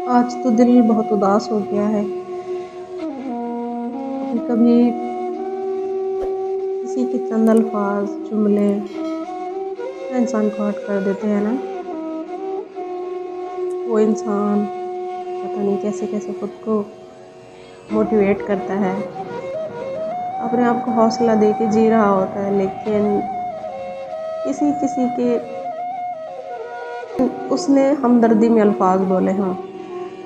आज तो दिल बहुत उदास हो गया है। कभी कभी किसी के चंद अल्फाज, जुमले इंसान को हर्ट कर देते हैं ना। वो इंसान पता नहीं कैसे कैसे खुद को मोटिवेट करता है, अपने आप को हौसला दे के जी रहा होता है, लेकिन किसी किसी के उसने हमदर्दी में अल्फाज बोले हों,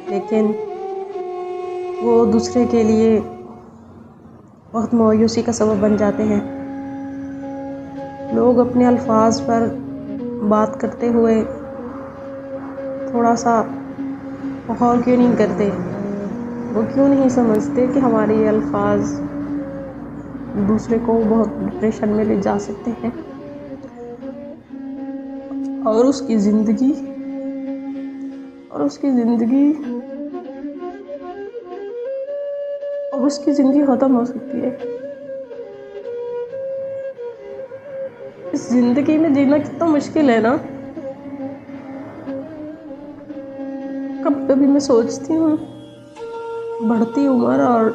लेकिन वो दूसरे के लिए बहुत मायूसी का सबब बन जाते हैं। लोग अपने अल्फाज पर बात करते हुए थोड़ा सा गौर क्यों नहीं करते? वो क्यों नहीं समझते कि हमारे ये अल्फाज दूसरे को बहुत डिप्रेशन में ले जा सकते हैं और उसकी ज़िंदगी ख़त्म हो सकती है। इस ज़िंदगी में जीना कितना मुश्किल है ना। कभी कभी मैं सोचती हूँ, बढ़ती उम्र और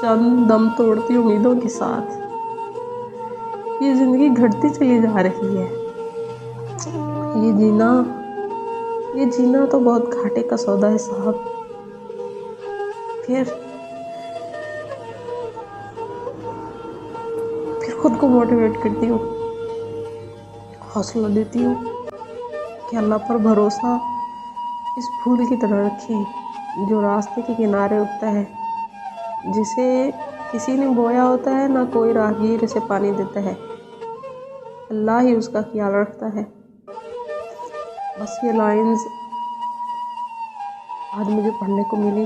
चंद दम तोड़ती उम्मीदों के साथ ये ज़िंदगी घटती चली जा रही है। ये जीना तो बहुत घाटे का सौदा है साहब। फिर खुद को मोटिवेट करती हूँ, हौसला देती हूँ कि अल्लाह पर भरोसा इस फूल की तरह रखें जो रास्ते के किनारे उगता है, जिसे किसी ने बोया होता है, ना कोई राहगीर इसे पानी देता है, अल्लाह ही उसका ख्याल रखता है। बस ये लाइंस आज मुझे पढ़ने को मिली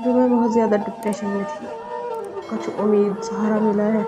जो मैं बहुत ज़्यादा डिप्रेशन में थी। कुछ उम्मीद, सहारा मिला है।